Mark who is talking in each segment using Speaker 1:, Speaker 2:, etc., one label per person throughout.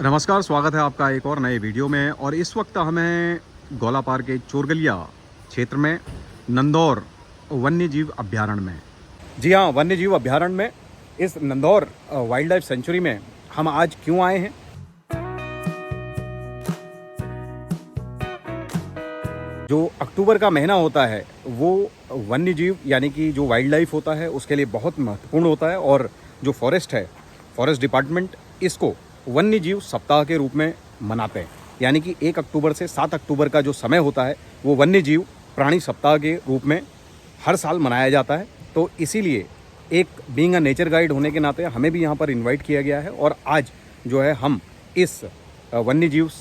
Speaker 1: नमस्कार, स्वागत है आपका एक और नए वीडियो में। और इस वक्त हमें गौलापार के चोरगलिया क्षेत्र में नंदौर वन्य जीव अभ्यारण्य में, जी हाँ, वन्य जीव अभ्यारण्य में इस नंदौर वाइल्ड लाइफ सेंचुरी में हम आज क्यों आए हैं। जो अक्टूबर का महीना होता है वो वन्य जीव यानी कि जो वाइल्ड लाइफ होता है उसके लिए बहुत महत्वपूर्ण होता है। और जो फॉरेस्ट है, फॉरेस्ट डिपार्टमेंट इसको वन्य जीव सप्ताह के रूप में मनाते हैं। यानी कि 1 अक्टूबर से 7 अक्टूबर का जो समय होता है वो वन्य जीव प्राणी सप्ताह के रूप में हर साल मनाया जाता है। तो इसीलिए एक बीइंग अ नेचर गाइड होने के नाते हमें भी यहाँ पर इनवाइट किया गया है। और आज जो है हम इस वन्य जीव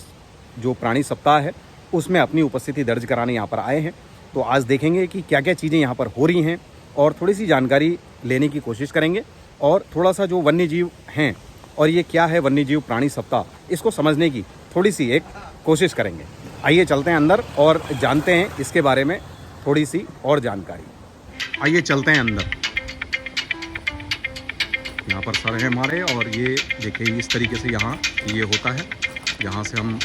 Speaker 1: जो प्राणी सप्ताह है उसमें अपनी उपस्थिति दर्ज कराने यहाँ पर आए हैं। तो आज देखेंगे कि क्या क्या चीज़ें यहाँ पर हो रही हैं और थोड़ी सी जानकारी लेने की कोशिश करेंगे और थोड़ा सा जो वन्य जीव हैं और ये क्या है वन्य जीव प्राणी सप्ताह, इसको समझने की थोड़ी सी एक कोशिश करेंगे। आइए चलते हैं अंदर और जानते हैं इसके बारे में थोड़ी सी और जानकारी। आइए चलते हैं अंदर। यहाँ पर सर है हमारे और ये देखिए इस तरीके से यहाँ ये होता है। यहाँ से हम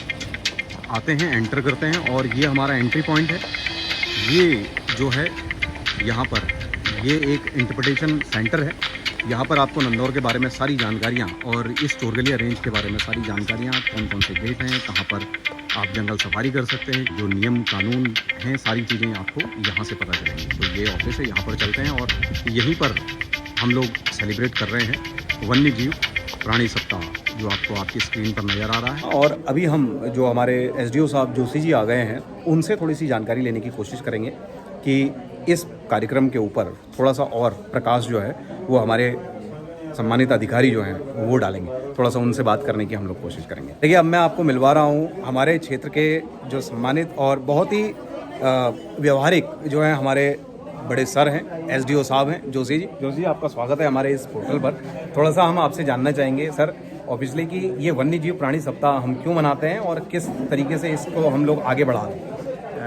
Speaker 1: आते हैं, एंटर करते हैं और ये हमारा एंट्री पॉइंट है। ये जो है यहाँ पर ये एक इंटरप्रिटेशन सेंटर है। यहाँ पर आपको नंदौर के बारे में सारी जानकारियाँ और इस चोरगलिया रेंज के बारे में सारी जानकारियाँ, कौन कौन से गेट हैं, कहाँ पर आप जंगल सफारी कर सकते हैं, जो नियम कानून हैं, सारी चीज़ें आपको यहाँ से पता चलेंगी। तो ये ऑफिस है, यहाँ पर चलते हैं और यहीं पर हम लोग सेलिब्रेट कर रहे हैं वन्य जीव प्राणी सप्ताह, जो आपको आपकी स्क्रीन पर नज़र आ रहा है। और अभी हम जो हमारे SDO साहब जोशी जी आ गए हैं उनसे थोड़ी सी जानकारी लेने की कोशिश करेंगे कि इस कार्यक्रम के ऊपर थोड़ा सा और प्रकाश जो है वो हमारे सम्मानित अधिकारी जो हैं वो डालेंगे। थोड़ा सा उनसे बात करने की हम लोग कोशिश करेंगे। देखिए, अब मैं आपको मिलवा रहा हूँ हमारे क्षेत्र के जो सम्मानित और बहुत ही व्यवहारिक जो है हमारे बड़े सर हैं, SDO साहब हैं जोशी जी। जोशी जी, आपका स्वागत है हमारे इस पोर्टल पर। थोड़ा सा हम आपसे जानना चाहेंगे सर, ऑब्वियसली कि ये वन्य जीव प्राणी सप्ताह हम क्यों मनाते हैं और किस तरीके से इसको हम लोग आगे बढ़ा रहे हैं।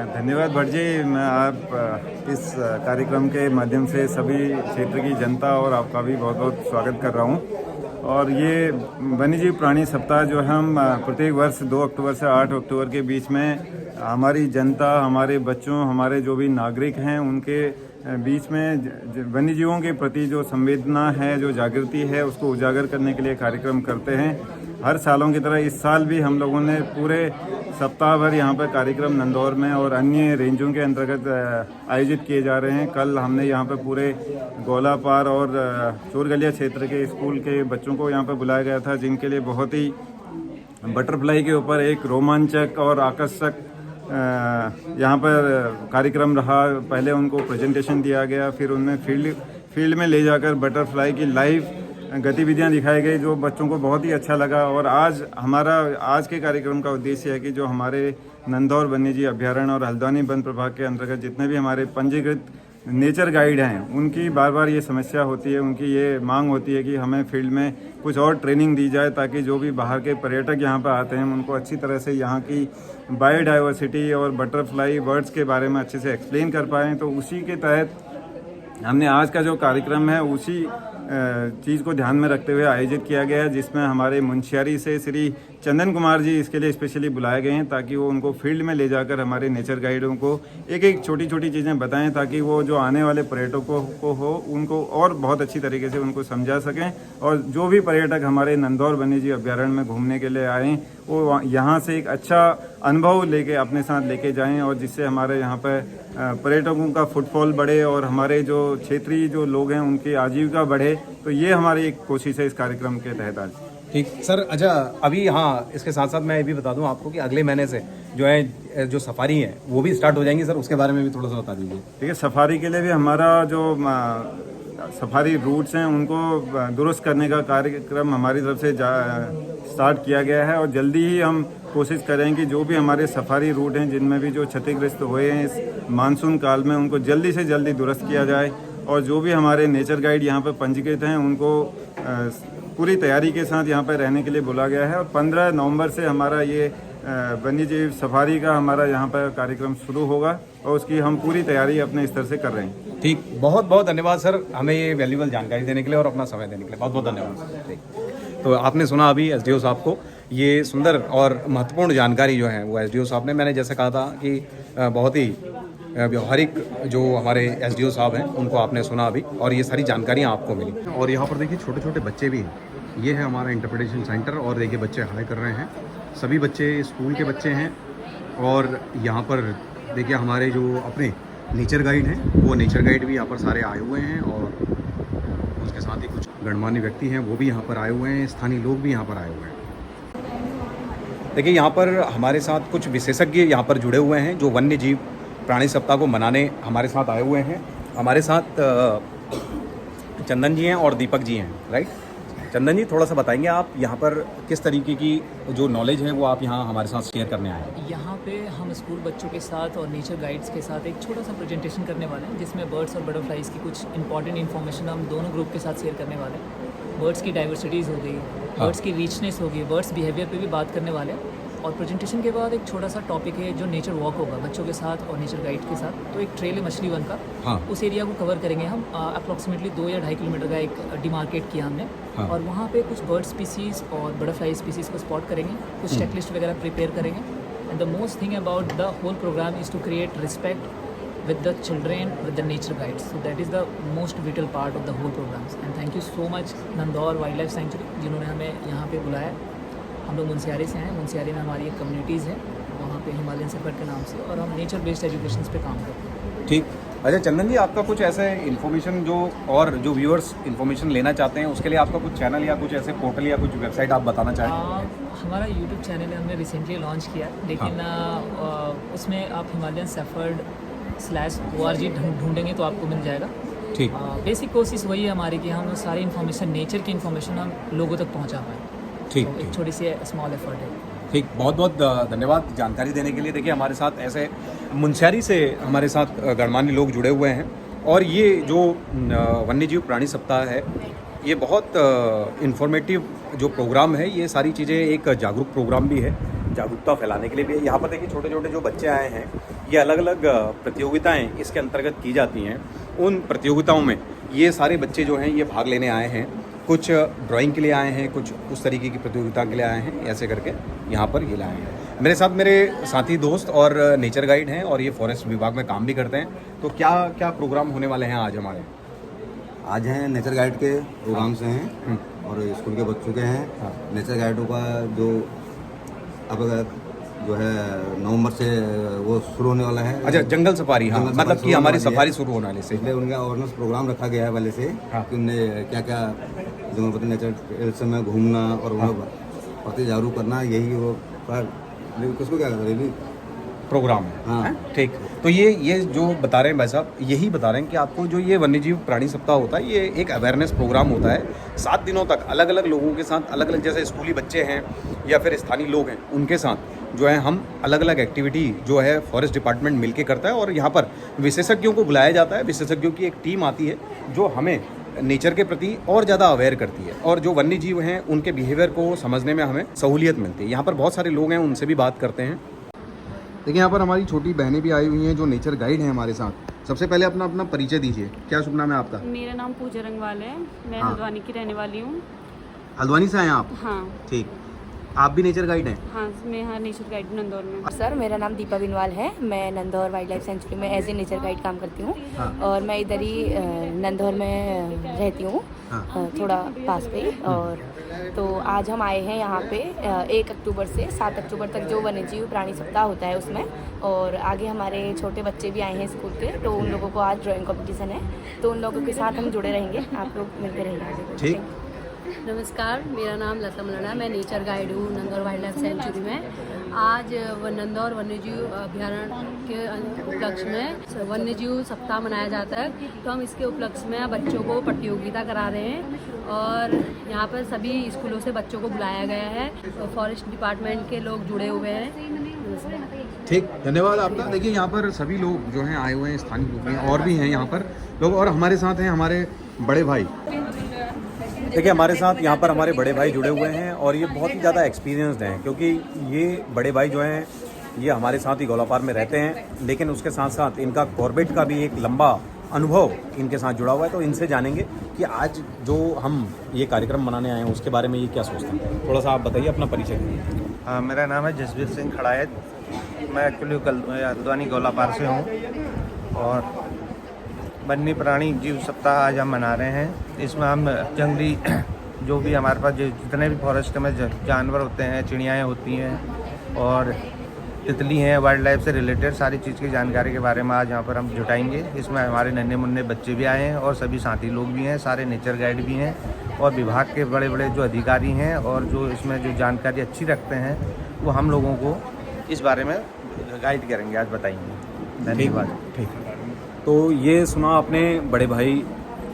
Speaker 2: धन्यवाद भट्ट जी। मैं आप इस कार्यक्रम के माध्यम से सभी क्षेत्र की जनता और आपका भी बहुत बहुत स्वागत कर रहा हूं। और ये वन्यजीव प्राणी सप्ताह जो हम प्रत्येक वर्ष 2 अक्टूबर से 8 अक्टूबर के बीच में हमारी जनता, हमारे बच्चों, हमारे जो भी नागरिक हैं उनके बीच में वन्यजीवों के प्रति जो संवेदना है, जो जागृति है, उसको उजागर करने के लिए कार्यक्रम करते हैं। हर सालों की तरह इस साल भी हम लोगों ने पूरे सप्ताह भर यहाँ पर कार्यक्रम नंदौर में और अन्य रेंजों के अंतर्गत आयोजित किए जा रहे हैं। कल हमने यहाँ पर पूरे गौलापार और चोरगलिया क्षेत्र के स्कूल के बच्चों को यहाँ पर बुलाया गया था, जिनके लिए बहुत ही बटरफ्लाई के ऊपर एक रोमांचक और आकर्षक यहाँ पर कार्यक्रम रहा। पहले उनको प्रेजेंटेशन दिया गया, फिर उनमें फील्ड में ले जाकर बटरफ्लाई की लाइव गतिविधियां दिखाई गई, जो बच्चों को बहुत ही अच्छा लगा। और आज के कार्यक्रम का उद्देश्य है कि जो हमारे नंदौर वन्यजीव अभ्यारण्य और हल्द्वानी वन प्रभाग के अंतर्गत जितने भी हमारे पंजीकृत नेचर गाइड हैं, उनकी बार बार ये समस्या होती है, उनकी ये मांग होती है कि हमें फील्ड में कुछ और ट्रेनिंग दी जाए, ताकि जो भी बाहर के पर्यटक यहाँ पर आते हैं उनको अच्छी तरह से यहाँ की बायोडाइवर्सिटी और बटरफ्लाई बर्ड्स के बारे में अच्छे से एक्सप्लेन कर पाएँ। तो उसी के तहत हमने आज का जो कार्यक्रम है उसी चीज़ को ध्यान में रखते हुए आयोजित किया गया है, जिसमें हमारे मुंशियारी से श्री चंदन कुमार जी इसके लिए स्पेशली बुलाए गए हैं, ताकि वो उनको फील्ड में ले जाकर हमारे नेचर गाइडों को एक एक छोटी छोटी चीज़ें बताएं, ताकि वो जो आने वाले पर्यटकों को हो उनको और बहुत अच्छी तरीके से उनको समझा सकें। और जो भी पर्यटक हमारे नंदौर वन्यजीव अभ्यारण्य में घूमने के लिए आएँ वो यहाँ से एक अच्छा अनुभव लेके अपने साथ लेके जाएँ, और जिससे हमारे यहाँ पर पर्यटकों का फुटफॉल बढ़े और हमारे जो क्षेत्रीय जो लोग हैं उनकी आजीविका बढ़े। तो ये हमारी एक कोशिश है इस कार्यक्रम के तहत आज।
Speaker 1: ठीक सर। अच्छा, अभी हाँ, इसके साथ साथ मैं ये भी बता दूं आपको कि अगले महीने से जो है जो सफारी है वो भी स्टार्ट हो जाएंगी सर, उसके बारे में भी थोड़ा सा बता दीजिए।
Speaker 2: ठीक है, सफारी के लिए भी हमारा जो सफारी रूट्स हैं उनको दुरुस्त करने का कार्यक्रम हमारी तरफ से स्टार्ट किया गया है, और जल्दी ही हम कोशिश करें कि जो भी हमारे सफारी रूट हैं जिनमें भी जो क्षतिग्रस्त हुए हैं इस मानसून काल में, उनको जल्दी से जल्दी दुरुस्त किया जाए। और जो भी हमारे नेचर गाइड यहाँ पर पंजीकृत हैं उनको पूरी तैयारी के साथ यहाँ पर रहने के लिए बोला गया है। और 15 नवंबर से हमारा ये वन्यजीव सफारी का हमारा यहाँ पर कार्यक्रम शुरू होगा, और उसकी हम पूरी तैयारी अपने स्तर से कर रहे हैं।
Speaker 1: ठीक, बहुत बहुत धन्यवाद सर हमें ये वैल्यूबल जानकारी देने के लिए और अपना समय देने के लिए। बहुत बहुत धन्यवाद। ठीक, तो आपने सुना अभी SDO साहब को ये सुंदर और महत्वपूर्ण जानकारी जो है वो एसडीओ साहब ने, मैंने जैसे कहा था कि बहुत ही व्यवहारिक जो हमारे एसडीओ साहब हैं उनको आपने सुना अभी, और ये सारी जानकारियाँ आपको मिली। और यहाँ पर देखिए छोटे छोटे बच्चे भी हैं। ये है हमारा इंटरप्रिटेशन सेंटर, और देखिए बच्चे हाई कर रहे हैं। सभी बच्चे स्कूल के बच्चे हैं। और यहाँ पर देखिए हमारे जो अपने नेचर गाइड हैं, वो नेचर गाइड भी यहाँ पर सारे आए हुए हैं, और उसके साथ ही कुछ गणमान्य व्यक्ति हैं वो भी यहाँ पर आए हुए हैं, स्थानीय लोग भी यहाँ पर आए हुए हैं। देखिए यहाँ पर हमारे साथ कुछ विशेषज्ञ यहाँ पर जुड़े हुए हैं जो वन्य जीव प्राणी सप्ताह को मनाने हमारे साथ आए हुए हैं। हमारे साथ चंदन जी हैं और दीपक जी हैं, राइट? चंदन जी, थोड़ा सा बताएंगे आप यहाँ पर किस तरीके की जो नॉलेज है वो आप यहाँ हमारे साथ शेयर करने आए हैं?
Speaker 3: यहाँ पे हम स्कूल बच्चों के साथ और नेचर गाइड्स के साथ एक छोटा सा प्रेजेंटेशन करने वाले हैं, जिसमें बर्ड्स और बटरफ्लाइज की कुछ इंपॉर्टेंट इन्फॉर्मेशन हम दोनों ग्रुप के साथ शेयर करने वाले हैं। बर्ड्स की डाइवर्सिटीज़ हो गई, बर्ड्स की रिचनेस हो गई, बर्ड्स बिहेवियर पे भी बात करने वाले हैं। और प्रेजेंटेशन के बाद एक छोटा सा टॉपिक है जो नेचर वॉक होगा बच्चों के साथ और नेचर गाइड के साथ। तो एक ट्रेल है मछली वन का,
Speaker 1: हाँ।
Speaker 3: उस एरिया को कवर करेंगे हम। अप्रॉक्सीमेटली 2 या 2.5 किलोमीटर का एक डिमार्केट किया हमने,
Speaker 1: हाँ।
Speaker 3: और वहाँ पे कुछ बर्ड स्पीसीज़ और बटरफ्लाई स्पीसीज़ को स्पॉट करेंगे, कुछ चेकलिस्ट वगैरह प्रिपेयर करेंगे। And the most thing about the whole programme is to create respect with the children, with the nature guides. So that is the most vital part of the whole programs. And thank you so much Nandaur wild life sanctuary, जिन्होंने हमें यहाँ पे बुलाया। हम लोग मुनस्यारी से हैं। मुनस्यारी में हमारी एक कम्युनिटीज़ है वहाँ पे, हिमालयन सेफर्ड के नाम से, और हम नेचर बेस्ड एजुकेशन पे काम करते हैं।
Speaker 1: ठीक। अच्छा चंदन जी, आपका कुछ ऐसे इन्फॉर्मेशन जो व्यूअर्स इन्फॉर्मेशन लेना चाहते हैं उसके लिए आपका कुछ चैनल या कुछ ऐसे पोर्टल या कुछ वेबसाइट आप बताना चाहें?
Speaker 3: हमारा यूट्यूब चैनल हमने रिसेंटली लॉन्च किया, लेकिन उसमें आप हिमालयन सेफर्ड /org ढूंढेंगे तो आपको मिल जाएगा।
Speaker 1: ठीक।
Speaker 3: बेसिक कोशिश वही है हमारी कि हम सारी इन्फॉर्मेशन, नेचर की इन्फॉर्मेशन हम लोगों तक पहुंचा पाएँ।
Speaker 1: ठीक,
Speaker 3: तो एक छोटी सी स्मॉल एफर्ट है।
Speaker 1: ठीक, बहुत बहुत धन्यवाद जानकारी देने के लिए। देखिए हमारे साथ ऐसे मुनस्यारी से हमारे साथ गणमान्य लोग जुड़े हुए हैं, और ये जो वन्यजीव प्राणी सप्ताह है ये बहुत इन्फॉर्मेटिव जो प्रोग्राम है, ये सारी चीज़ें एक जागरूक प्रोग्राम भी है, जागरूकता फैलाने के लिए भी है। यहाँ पर देखिए छोटे छोटे जो बच्चे आए हैं, ये अलग अलग प्रतियोगिताएं इसके अंतर्गत की जाती हैं। उन प्रतियोगिताओं में ये सारे बच्चे जो हैं ये भाग लेने आए हैं। कुछ ड्राइंग के लिए आए हैं, कुछ उस तरीके की प्रतियोगिता के लिए आए हैं, ऐसे करके यहाँ पर ये लाए हैं। मेरे साथ मेरे साथी दोस्त और नेचर गाइड हैं, और ये फॉरेस्ट विभाग में काम भी करते हैं। तो क्या क्या प्रोग्राम होने वाले हैं आज हमारे?
Speaker 4: आज हैं नेचर गाइड के प्रोग्राम से हैं, और स्कूल के बच्चों के हैं। नेचर गाइडों का जो अब जो है नवंबर से वो शुरू होने वाला है।
Speaker 1: अच्छा, जंगल सफारी। हाँ, मतलब कि हमारी सफारी शुरू होने वाले से
Speaker 4: इसलिए उनका अवेयरनेस प्रोग्राम रखा गया है पहले से, कि उन्हें क्या क्या जंगल नेचर में घूमना और उन्हें प्रति जागरूक करना, यही वो किसको क्या करता है
Speaker 1: प्रोग्राम है।
Speaker 4: हाँ।
Speaker 1: ठीक। तो ये जो बता रहे हैं भाई साहब, यही बता रहे हैं कि आपको जो ये वन्यजीव प्राणी सप्ताह होता है, ये एक अवेयरनेस प्रोग्राम होता है। 7 दिनों तक अलग अलग लोगों के साथ, अलग अलग जैसे स्कूली बच्चे हैं या फिर स्थानीय लोग हैं, उनके साथ जो है हम अलग अलग एक्टिविटी जो है फॉरेस्ट डिपार्टमेंट मिलके करता है। और यहाँ पर विशेषज्ञों को बुलाया जाता है। विशेषज्ञों की एक टीम आती है जो हमें नेचर के प्रति और ज़्यादा अवेयर करती है, और जो वन्य जीव हैं उनके बिहेवियर को समझने में हमें सहूलियत मिलती है। यहाँ पर बहुत सारे लोग हैं, उनसे भी बात करते हैं। देखिए यहाँ पर हमारी छोटी बहनें भी आई हुई हैं जो नेचर गाइड हैं हमारे साथ। सबसे पहले अपना परिचय दीजिए। क्या शुभ नाम है आपका?
Speaker 5: मेरा नाम पूजा रंगवाल है। मैं
Speaker 1: हाँ।
Speaker 5: हल्द्वानी की रहने वाली हूँ।
Speaker 1: हल्द्वानी से आए हैं आप?
Speaker 5: हाँ।
Speaker 1: ठीक। आप भी नेचर गाइड हैं?
Speaker 5: हाँ, मैं हाँ नेचर गाइड नंदौर में।
Speaker 6: सर, मेरा नाम दीपा बिनवाल है। मैं नंदौर वाइल्ड लाइफ सेंचुरी में एज ए नेचर गाइड काम करती हूँ।
Speaker 1: हाँ।
Speaker 6: और मैं इधर ही नंदौर में रहती हूँ।
Speaker 1: हाँ।
Speaker 6: थोड़ा पास पे ही। और तो आज हम आए हैं यहाँ पे 1 अक्टूबर से 7 अक्टूबर तक जो वन्यजीव प्राणी सप्ताह होता है उसमें। और आगे हमारे छोटे बच्चे भी आए हैं स्कूल के, तो उन लोगों को आज ड्राइंग कंपटीशन है, तो उन लोगों के साथ हम जुड़े रहेंगे। आप लोग मिलते रहेंगे।
Speaker 1: ठीक।
Speaker 7: नमस्कार, मेरा नाम लता मलड़ा, मैं नेचर गाइड हूँ नंदौर वाइल्ड लाइफ सेंचुरी में। आज नंदौर वन्यजीव अभ्यारण्य के उपलक्ष्य में वन्यजीव सप्ताह मनाया जाता है, तो हम इसके उपलक्ष्य में बच्चों को प्रतियोगिता करा रहे हैं। और यहाँ पर सभी स्कूलों से बच्चों को बुलाया गया है, तो फॉरेस्ट डिपार्टमेंट के लोग जुड़े हुए हैं।
Speaker 1: ठीक, धन्यवाद आपका। देखिए यहाँ पर सभी लोग जो हैं आए हुए हैं, स्थानीय लोग हैं, और भी हैं यहाँ पर लोग, और हमारे साथ हैं हमारे बड़े भाई। देखिए हमारे साथ यहाँ पर हमारे बड़े भाई जुड़े हुए हैं, और ये बहुत ही ज़्यादा एक्सपीरियंस्ड हैं, क्योंकि ये बड़े भाई जो हैं ये हमारे साथ ही गौलापार में रहते हैं, लेकिन उसके साथ साथ इनका कॉर्बेट का भी एक लंबा अनुभव इनके साथ जुड़ा हुआ है, तो इनसे जानेंगे कि आज जो हम ये कार्यक्रम मनाने आए हैं उसके बारे में ये क्या सोचते हैं। थोड़ा सा आप बताइए, अपना परिचय करिए।
Speaker 8: हाँ, मेरा नाम है जसवीर सिंह खड़ायत। मैं एक्चुअली हल्द्वानी गोलापार से हूँ और वन्य प्राणी जीव सप्ताह आज हम मना रहे हैं। इसमें हम जंगली जो भी हमारे पास जितने भी फॉरेस्ट में जानवर होते हैं, चिड़ियाएँ होती हैं और तितली हैं, वाइल्ड लाइफ से रिलेटेड सारी चीज़ की जानकारी के बारे में आज यहाँ पर हम जुटाएंगे। इसमें हमारे नन्हे मुन्ने बच्चे भी आए हैं और सभी साथी लोग भी हैं, सारे नेचर गाइड भी हैं और विभाग के बड़े बड़े जो अधिकारी हैं और जो इसमें जो जानकारी अच्छी रखते हैं वो हम लोगों को इस बारे में गाइड करेंगे, आज बताएंगे। धन्यवाद।
Speaker 1: ठीक है। तो ये सुना आपने बड़े भाई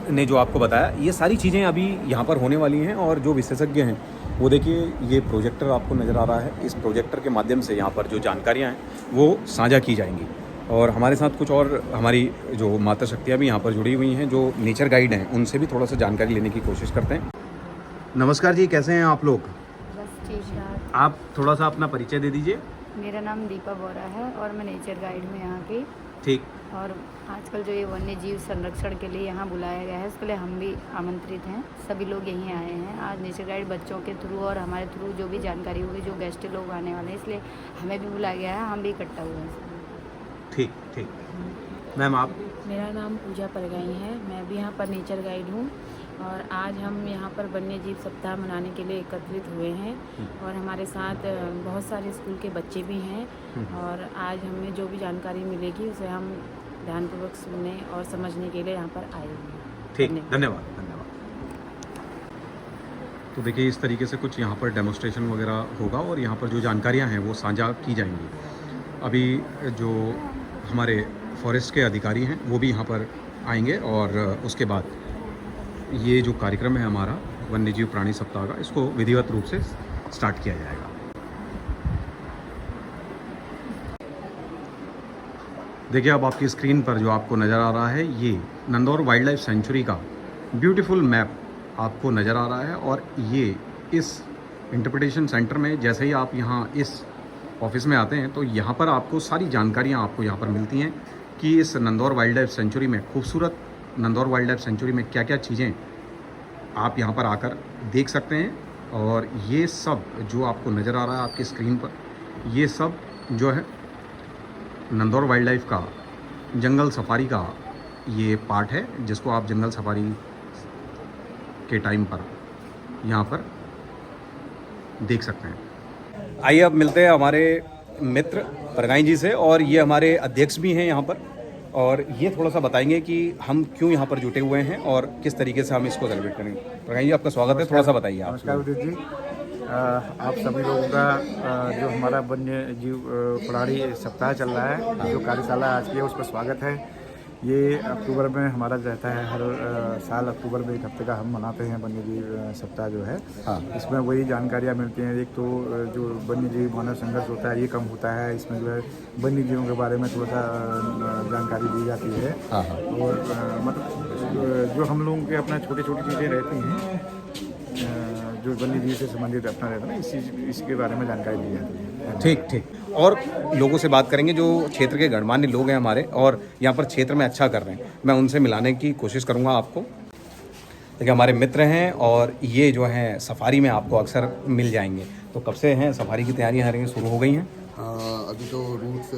Speaker 1: ने जो आपको बताया, ये सारी चीज़ें अभी यहाँ पर होने वाली हैं और जो विशेषज्ञ हैं वो देखिए ये प्रोजेक्टर आपको नज़र आ रहा है। इस प्रोजेक्टर के माध्यम से यहाँ पर जो जानकारियाँ हैं वो साझा की जाएंगी और हमारे साथ कुछ और हमारी जो माता शक्तियाँ भी यहाँ पर जुड़ी हुई हैं, जो नेचर गाइड हैं, उनसे भी थोड़ा सा जानकारी लेने की कोशिश करते हैं। नमस्कार जी, कैसे हैं आप लोग?
Speaker 9: बस ठीक है।
Speaker 1: आप थोड़ा सा अपना परिचय दे दीजिए।
Speaker 9: मेरा नाम दीपा बोरा है और मैं नेचर गाइड हूँ यहाँ की।
Speaker 1: ठीक।
Speaker 9: और आजकल जो ये वन्य जीव संरक्षण के लिए यहाँ बुलाया गया है, उसके लिए हम भी आमंत्रित हैं। सभी लोग यहीं आए हैं। आज नेचर गाइड बच्चों के थ्रू और हमारे थ्रू जो भी जानकारी होगी, जो गेस्ट लोग आने वाले हैं, इसलिए हमें भी बुलाया गया है, हम भी इकट्ठा हुए हैं।
Speaker 1: ठीक ठीक। मैम आप?
Speaker 10: मेरा नाम पूजा परगाई है, मैं भी यहाँ पर नेचर गाइड हूँ और आज हम यहाँ पर वन्य जीव सप्ताह मनाने के लिए एकत्रित हुए हैं और हमारे साथ बहुत सारे स्कूल के बच्चे भी हैं और आज हमें जो भी जानकारी मिलेगी उसे हम ध्यानपूर्वक सुनने और समझने के लिए यहाँ पर आए हैं।
Speaker 1: ठीक, धन्यवाद धन्यवाद। तो देखिए इस तरीके से कुछ यहाँ पर डेमोस्ट्रेशन वगैरह होगा और यहाँ पर जो जानकारियाँ हैं वो साझा की जाएंगी। अभी जो हमारे फॉरेस्ट के अधिकारी हैं वो भी यहाँ पर आएंगे और उसके बाद ये जो कार्यक्रम है हमारा वन्यजीव प्राणी सप्ताह का, इसको विधिवत रूप से स्टार्ट किया जाएगा। देखिए अब आपकी स्क्रीन पर जो आपको नज़र आ रहा है, ये नंदौर वाइल्ड लाइफ सेंचुरी का ब्यूटीफुल मैप आपको नज़र आ रहा है और ये इस इंटरप्रिटेशन सेंटर में जैसे ही आप यहाँ इस ऑफिस में आते हैं तो यहाँ पर आपको सारी जानकारियाँ आपको यहाँ पर मिलती हैं कि इस नंदौर वाइल्ड लाइफ सेंचुरी में, खूबसूरत नंदौर वाइल्ड लाइफ सेंचुरी में क्या क्या चीज़ें आप यहाँ पर आकर देख सकते हैं। और ये सब जो आपको नज़र आ रहा है आपकी स्क्रीन पर, ये सब जो है नंदौर वाइल्ड लाइफ का जंगल सफारी का ये पार्ट है, जिसको आप जंगल सफारी के टाइम पर यहाँ पर देख सकते हैं। आइए अब मिलते हैं हमारे मित्र परगाई जी से और ये हमारे अध्यक्ष भी हैं यहाँ पर और ये थोड़ा सा बताएंगे कि हम क्यों यहाँ पर जुटे हुए हैं और किस तरीके से हम इसको सेलिब्रेट करेंगे। परगाई जी आपका स्वागत है, थोड़ा सा बताइए आप।
Speaker 8: नमस्कार उदित जी, आप सभी लोगों का जो हमारा वन्य जीव प्राणी सप्ताह चल रहा है, जो कार्यशाला आज की है, उस पर स्वागत है। ये अक्टूबर में हमारा रहता है, हर साल अक्टूबर में एक हफ्ते का हम मनाते हैं वन्य जीव सप्ताह जो है।
Speaker 1: हाँ।
Speaker 8: इसमें वही जानकारियाँ मिलती हैं। एक तो जो वन्य जीव मानव संघर्ष होता है ये कम होता है, इसमें जो है वन्य जीवों के बारे में थोड़ा सा जानकारी दी जाती है।
Speaker 1: हाँ।
Speaker 8: और मतलब जो हम लोगों के अपना छोटी छोटी चीज़ें रहती हैं जो वन्य जीव से संबंधित अपना रहता है ना, इसके बारे में जानकारी दी जाती है।
Speaker 1: ठीक ठीक। और लोगों से बात करेंगे जो क्षेत्र के गणमान्य लोग हैं हमारे और यहाँ पर क्षेत्र में अच्छा कर रहे हैं, मैं उनसे मिलाने की कोशिश करूँगा आपको। देखिए हमारे मित्र हैं और ये जो हैं सफारी में आपको अक्सर मिल जाएंगे। तो कब से हैं सफारी की तैयारियाँ शुरू हो गई हैं?
Speaker 4: अभी तो रूट्स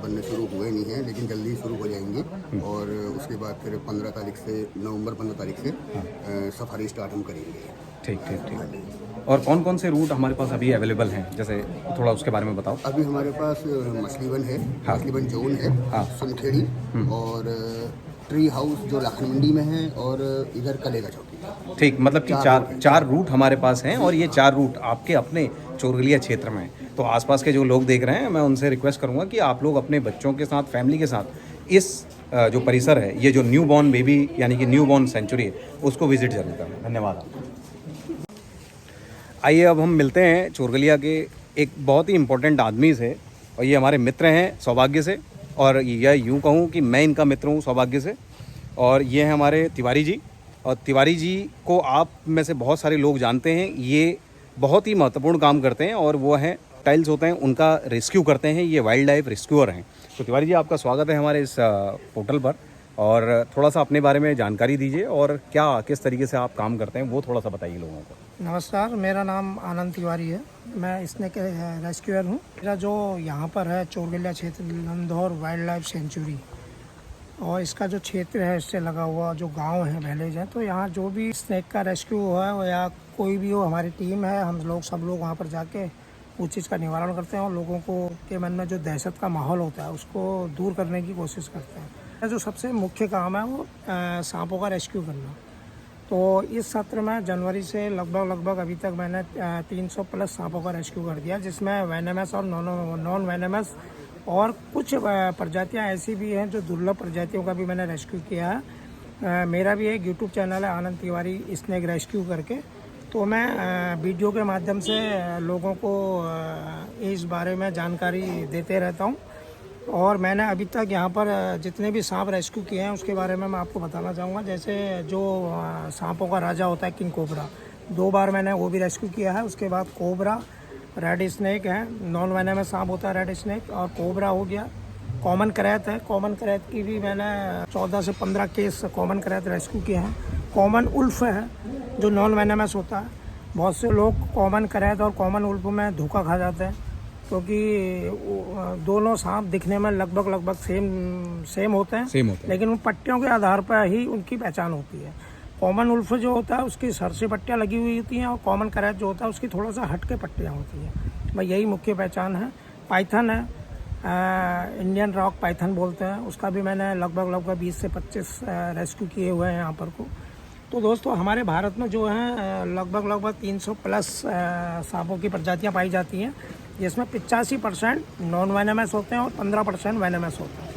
Speaker 4: बनने शुरू हुए नहीं हैं, लेकिन जल्दी शुरू हो जाएंगे और उसके बाद फिर 15 तारीख से नवंबर 15 तारीख से सफारी स्टार्ट हम करेंगे। ठीक ठीक ठीक।
Speaker 1: और कौन कौन से रूट हमारे पास अभी अवेलेबल हैं, जैसे थोड़ा उसके बारे में बताओ।
Speaker 4: अभी हमारे पास मछलीवन है,
Speaker 1: हाँ।
Speaker 4: मछलीवन जोन है,
Speaker 1: हाँ।
Speaker 4: सुनखेड़ी और ट्री हाउस जो लाखन मंडी में है और इधर कलेगा चौकी।
Speaker 1: ठीक, मतलब कि चार रूट हमारे पास हैं और ये 4 रूट आपके अपने चोरगलिया क्षेत्र में। तो आसपास के जो लोग देख रहे हैं, मैं उनसे रिक्वेस्ट करूंगा कि आप लोग अपने बच्चों के साथ, फैमिली के साथ इस जो परिसर है, ये जो न्यू बॉर्न बेबी यानी कि न्यू बॉर्न सेंचुरी है, उसको विजिट जरूर करें। धन्यवाद आपको। आइए अब हम मिलते हैं चोरगलिया के एक बहुत ही इम्पोर्टेंट आदमी से और ये हमारे मित्र हैं सौभाग्य से, और यह यूँ कहूँ कि मैं इनका मित्र हूँ सौभाग्य से। और ये हैं हमारे तिवारी जी, और तिवारी जी को आप में से बहुत सारे लोग जानते हैं। ये बहुत ही महत्वपूर्ण काम करते हैं और वो हैं टाइल्स होते हैं उनका रेस्क्यू करते हैं, ये वाइल्ड लाइफ रेस्क्यूअर हैं। तो तिवारी जी आपका स्वागत है हमारे इस पोर्टल पर। और थोड़ा सा अपने बारे में जानकारी दीजिए और क्या किस तरीके से आप काम करते हैं वो थोड़ा सा बताइए लोगों को।
Speaker 11: नमस्कार, मेरा नाम आनंद तिवारी है। मैं स्नेक रेस्क्यूअर हूँ। मेरा जो यहाँ पर है चोरगलिया क्षेत्र नंदौर वाइल्ड लाइफ सेंचुरी, और इसका जो क्षेत्र है इससे लगा हुआ जो गांव है विलेज है, तो यहाँ जो भी स्नेक का रेस्क्यू हुआ है या कोई भी हो, हमारी टीम है, हम लोग सब लोग वहाँ पर जाके उस चीज़ का निवारण करते हैं और लोगों को के मन में जो दहशत का माहौल होता है उसको दूर करने की कोशिश करते हैं। जो सबसे मुख्य काम है वो सांपों का रेस्क्यू करना। तो इस सत्र में जनवरी से लगभग अभी तक मैंने 300 प्लस सांपों का रेस्क्यू कर दिया, जिसमें वेनेमस और नॉन वेनेमस और कुछ प्रजातियां ऐसी भी हैं जो दुर्लभ प्रजातियों का भी मैंने रेस्क्यू किया है। मेरा भी एक यूट्यूब चैनल है आनंद तिवारी स्नेक रेस्क्यू करके, तो मैं वीडियो के माध्यम से लोगों को इस बारे में जानकारी देते रहता हूं। और मैंने अभी तक यहाँ पर जितने भी सांप रेस्क्यू किए हैं उसके बारे में मैं आपको बताना चाहूँगा। जैसे जो सांपों का राजा होता है किंग कोबरा, 2 बार मैंने वो भी रेस्क्यू किया है। उसके बाद कोबरा, रेड स्नेक है, नॉन वेनेमस सांप होता है रेड स्नेक, और कोबरा हो गया। कॉमन करैत है, कॉमन करैत की भी मैंने 14 से 15 केस कॉमन करैत रेस्क्यू किए हैं। कॉमन उल्फ है जो नॉन वेनेमस होता है। बहुत से लोग कॉमन करैत और कॉमन उल्फ में धोखा खा जाते हैं, क्योंकि दोनों सांप दिखने में लगभग सेम होते हैं, लेकिन उन पट्टियों के आधार पर ही उनकी पहचान होती है। कॉमन उल्फ जो होता है उसकी सर से पट्टियाँ लगी हुई होती हैं, और कॉमन करैत जो होता है उसकी थोड़ा सा हट के पट्टियाँ होती हैं। भाई यही मुख्य पहचान है। पाइथन है, इंडियन रॉक पाइथन बोलते हैं, उसका भी मैंने लगभग 20 से 25 रेस्क्यू किए हुए हैं यहाँ पर को। तो दोस्तों हमारे भारत में जो है लगभग 300 प्लस सांपों की प्रजातियाँ पाई जाती हैं, जिसमें 85% नॉन वेनेमस होते हैं और 15% वेनेमस होते हैं।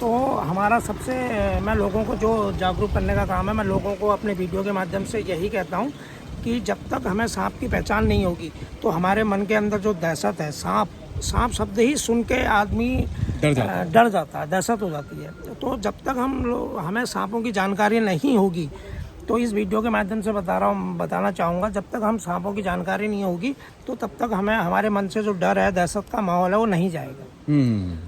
Speaker 11: तो हमारा सबसे मैं लोगों को जो जागरूक करने का काम है, मैं लोगों को अपने वीडियो के माध्यम से यही कहता हूँ कि जब तक हमें सांप की पहचान नहीं होगी तो हमारे मन के अंदर जो दहशत है, सांप शब्द ही सुन के आदमी डर जाता है, दहशत हो जाती है। तो जब तक हमें सांपों की जानकारी नहीं होगी, तो इस वीडियो के माध्यम से बताना चाहूँगा, जब तक हम सांपों की जानकारी नहीं होगी तो तब तक हमारे मन से जो डर है, दहशत का माहौल है, वो नहीं जाएगा।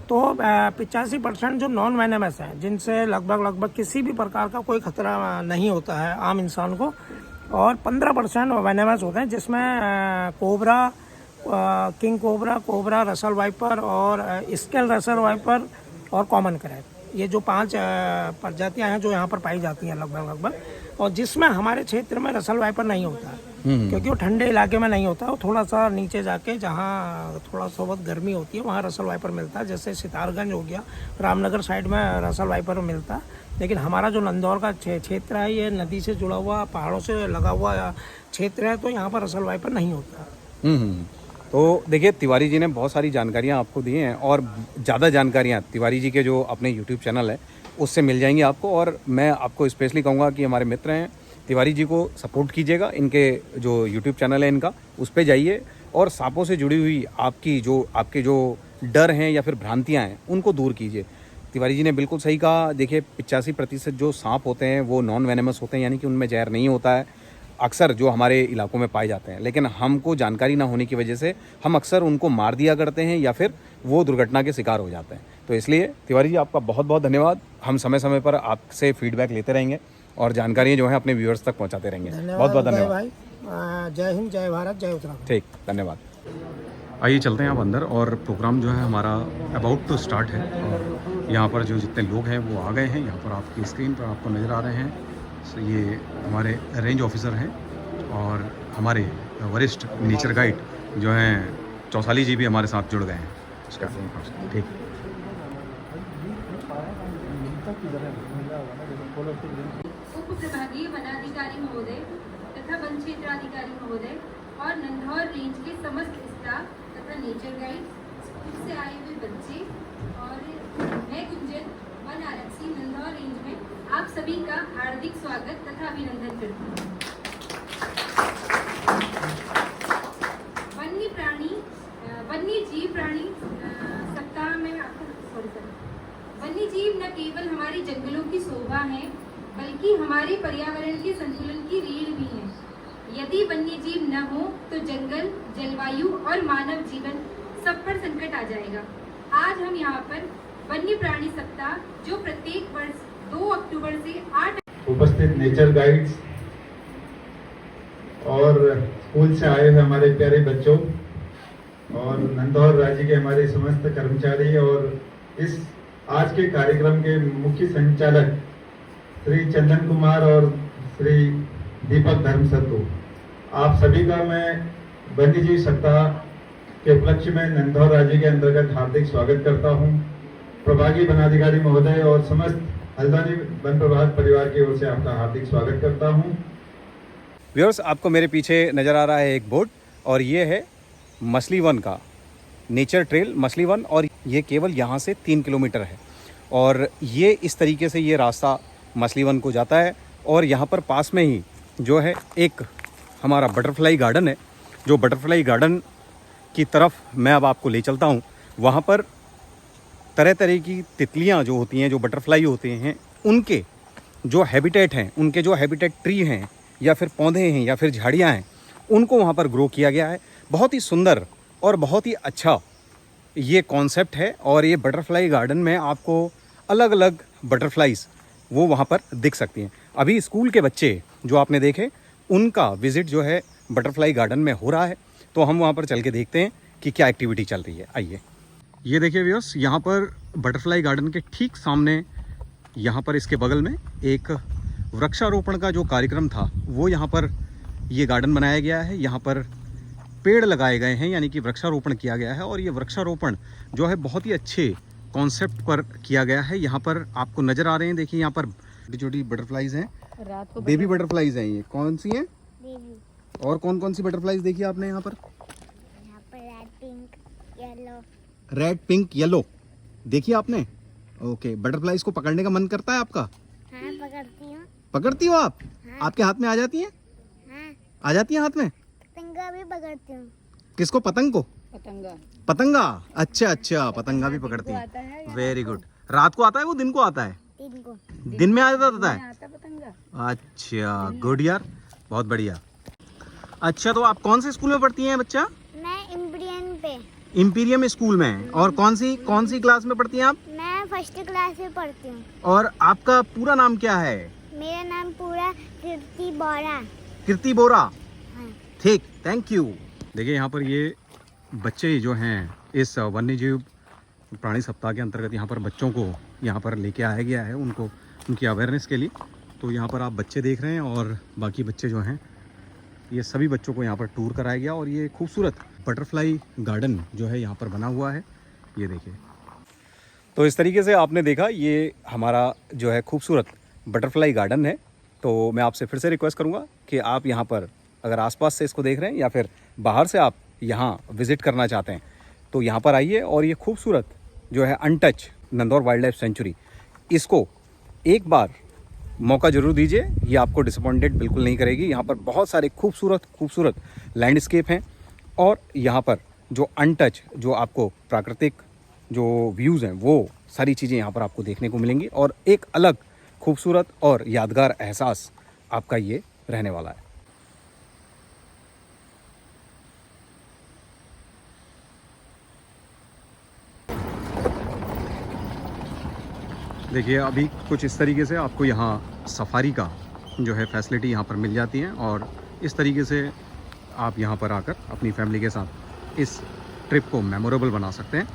Speaker 11: तो 85% जो नॉन वेनेमस हैं, जिनसे लगभग किसी भी प्रकार का कोई खतरा नहीं होता है आम इंसान को, और 15% वेनेमस होते हैं, जिसमें cobra, king cobra, Russell viper और स्केल रसल वाइपर और कॉमन करैत, ये जो 5 प्रजातियां हैं जो यहाँ पर पाई जाती हैं लगभग, और जिसमें हमारे क्षेत्र में रसल वाइपर नहीं होता है, क्योंकि वो ठंडे इलाके में नहीं होता है। वो थोड़ा सा नीचे जाके जहाँ थोड़ा सा बहुत गर्मी होती है वहाँ रसल वाइपर मिलता है। जैसे सितारगंज हो गया, रामनगर साइड में रसल वाइपर मिलता है, लेकिन हमारा जो नंदौर का क्षेत्र है ये नदी से जुड़ा हुआ, पहाड़ों से लगा हुआ क्षेत्र है, तो यहाँ पर रसल वाइपर नहीं होता।
Speaker 1: तो देखिए, तिवारी जी ने बहुत सारी जानकारियाँ आपको दी हैं, और ज़्यादा जानकारियाँ तिवारी जी के जो अपने यूट्यूब चैनल है उससे मिल जाएंगी आपको। और मैं आपको स्पेशली कहूँगा कि हमारे मित्र हैं तिवारी जी को सपोर्ट कीजिएगा, इनके जो यूट्यूब चैनल है इनका, उस पर जाइए और सांपों से जुड़ी हुई आपके जो डर हैं या फिर भ्रांतियाँ हैं उनको दूर कीजिए। तिवारी जी ने बिल्कुल सही कहा। देखिए, 85% जो सांप होते हैं वो नॉन वेनेमस होते हैं, यानी कि उनमें जहर नहीं होता है, अक्सर जो हमारे इलाकों में पाए जाते हैं, लेकिन हमको जानकारी ना होने की वजह से हम अक्सर उनको मार दिया करते हैं या फिर वो दुर्घटना के शिकार हो जाते हैं। तो इसलिए तिवारी जी आपका बहुत बहुत धन्यवाद। हम समय समय पर आपसे फीडबैक लेते रहेंगे और जानकारियाँ जो है अपने व्यूअर्स तक पहुँचाते रहेंगे। बहुत बहुत धन्यवाद
Speaker 11: भाई। जय हिंद, जय भारत, जय उत्तराखंड।
Speaker 1: ठीक, धन्यवाद। आइए चलते हैं आप अंदर, और प्रोग्राम जो है हमारा अबाउट टू स्टार्ट है, और यहाँ पर जो जितने लोग हैं वो आ गए हैं। यहाँ पर आपकी स्क्रीन पर आपको नज़र आ रहे हैं, ये हमारे रेंज ऑफिसर हैं और हमारे वरिष्ठ नेचर गाइड जो हैं चौसाली जी भी हमारे साथ जुड़ गए हैं। ठीक,
Speaker 7: उप प्रभागीय वनाधिकारी महोदय तथा वन क्षेत्राधिकारी महोदय और नंदौर रेंज के समस्त स्टाफ तथा नेचर गाइड, स्कूल से आए हुए बच्चे, और मैं गुंजन, वन आरक्षी नंदौर रेंज में आप सभी का हार्दिक स्वागत तथा अभिनंदन करती हूँ। वन्य जीव प्राणी सप्ताह में वन्य जीव न केवल हमारे जंगलों की शोभा है, बल्कि हमारे पर्यावरण के संतुलन की रीढ़ भी है। यदि वन्य जीव न हो तो जंगल, जलवायु और मानव जीवन सब पर संकट आ जाएगा। आज हम यहाँ पर वन्य प्राणी सप्ताह, जो प्रत्येक वर्ष 2 अक्टूबर से 8
Speaker 2: उपस्थित नेचर गाइड्स और स्कूल से आए हुए हमारे प्यारे बच्चों और नंदौर राज्य के हमारे समस्त कर्मचारी और इस आज के कार्यक्रम के मुख्य संचालक श्री चंदन कुमार और श्री दीपक धर्मसत्तू, आप सभी का मैं वन्यजीव सप्ताह के उपलक्ष्य में नंदौर राज्य के अंतर्गत हार्दिक स्वागत करता हूं। प्रभागीय वनाधिकारी महोदय और समस्त हल्द्वानी वन प्रभाग परिवार की ओर से आपका हार्दिक स्वागत करता हूं।
Speaker 1: व्यूअर्स, आपको मेरे पीछे नज़र आ रहा है एक बोर्ड और ये है मछली वन का नेचर ट्रेल मछली वन, और ये केवल यहाँ से 3 किलोमीटर है और ये इस तरीके से ये रास्ता मछली वन को जाता है। और यहाँ पर पास में ही जो है एक हमारा बटरफ्लाई गार्डन है, जो बटरफ्लाई गार्डन की तरफ मैं अब आपको ले चलता हूँ। वहाँ पर तरह तरह की तितलियाँ जो होती हैं, जो बटरफ्लाई होते हैं, उनके जो हैबिटेट हैं, उनके जो हैबिटेट ट्री हैं या फिर पौधे हैं या फिर झाड़ियाँ हैं, उनको वहाँ पर ग्रो किया गया है। बहुत ही सुंदर और बहुत ही अच्छा ये कॉन्सेप्ट है। और ये बटरफ्लाई गार्डन में आपको अलग अलग बटरफ्लाइज वो वहाँ पर दिख सकती हैं। अभी स्कूल के बच्चे जो आपने देखे, उनका विज़िट जो है बटरफ्लाई गार्डन में हो रहा है, तो हम वहाँ पर चल के देखते हैं कि क्या एक्टिविटी चल रही है। आइए। ये देखिए व्यूअर्स, यहाँ पर बटरफ्लाई गार्डन के ठीक सामने, यहाँ पर इसके बगल में एक वृक्षारोपण का जो कार्यक्रम था वो यहाँ पर ये गार्डन बनाया गया है। यहाँ पर पेड़ लगाए गए हैं, यानी कि वृक्षारोपण किया गया है। और ये वृक्षारोपण जो है बहुत ही अच्छे कॉन्सेप्ट पर किया गया है। यहाँ पर आपको नज़र आ रहे हैं, देखिए यहाँ पर छोटी छोटी बटरफ्लाइज हैं, बेबी बटरफ्लाइज हैं। ये कौन सी हैं? और कौन कौन सी बटरफ्लाइज देखी आपने यहाँ पर?
Speaker 12: Red pink yellow.
Speaker 1: Red pink yellow देखिए आपने? ओके, बटरफ्लाइज को पकड़ने का मन करता है आपका?
Speaker 12: हाँ, पकड़ती हूँ।
Speaker 1: पकड़ती हो आप?
Speaker 12: हाँ।
Speaker 1: आपके हाथ में आ जाती हैं?
Speaker 12: हाँ।
Speaker 1: आ जाती हैं हाथ में?
Speaker 12: पतंगा भी पकड़ती हूँ।
Speaker 1: किसको? पतंग को?
Speaker 7: पतंगा।
Speaker 1: पतंगा, अच्छा अच्छा, पतंगा भी पकड़ती हैं। Very good. रात को आता है वो, दिन को आता है? दिन में आ जाता है। अच्छा, गुड यार, बहुत बढ़िया। अच्छा, तो आप कौन से स्कूल में पढ़ती हैं बच्चा?
Speaker 12: मैं
Speaker 1: इम्पीरियम स्कूल में। और कौन सी क्लास में पढ़ती हैं आप?
Speaker 12: मैं फर्स्ट क्लास में पढ़ती हूँ।
Speaker 1: और आपका पूरा नाम क्या है?
Speaker 12: मेरा नाम पूरा कीर्ति बोरा।
Speaker 1: कीर्ति बोरा।
Speaker 12: हाँ।
Speaker 1: ठीक, थैंक यू। देखिए यहाँ पर ये बच्चे जो हैं इस वन्यजीव प्राणी सप्ताह के अंतर्गत यहाँ पर बच्चों को यहाँ पर लेके आया गया है, उनको उनकी अवेयरनेस के लिए। तो यहाँ पर आप बच्चे देख रहे हैं और बाकी बच्चे जो हैं, ये सभी बच्चों को यहाँ पर टूर कराया गया। और ये खूबसूरत बटरफ्लाई गार्डन जो है यहाँ पर बना हुआ है, ये देखिए। तो इस तरीके से आपने देखा, ये हमारा जो है खूबसूरत बटरफ्लाई गार्डन है। तो मैं आपसे फिर से रिक्वेस्ट करूँगा कि आप यहाँ पर अगर आसपास से इसको देख रहे हैं या फिर बाहर से आप यहाँ विज़िट करना चाहते हैं, तो यहाँ पर आइए और ये खूबसूरत जो है untouch Nandaur wild life sanctuary, इसको एक बार मौका ज़रूर दीजिए। ये आपको डिसअपॉइंटेड बिल्कुल नहीं करेगी। यहाँ पर बहुत सारे खूबसूरत लैंडस्केप हैं और यहाँ पर जो अनटच, जो आपको प्राकृतिक जो व्यूज़ हैं, वो सारी चीज़ें यहाँ पर आपको देखने को मिलेंगी। और एक अलग खूबसूरत और यादगार एहसास आपका ये रहने वाला है। देखिए, अभी कुछ इस तरीके से आपको यहाँ सफारी का जो है फैसिलिटी यहाँ पर मिल जाती है और इस तरीके से आप यहाँ पर आकर अपनी फैमिली के साथ इस ट्रिप को मेमोरेबल बना सकते हैं।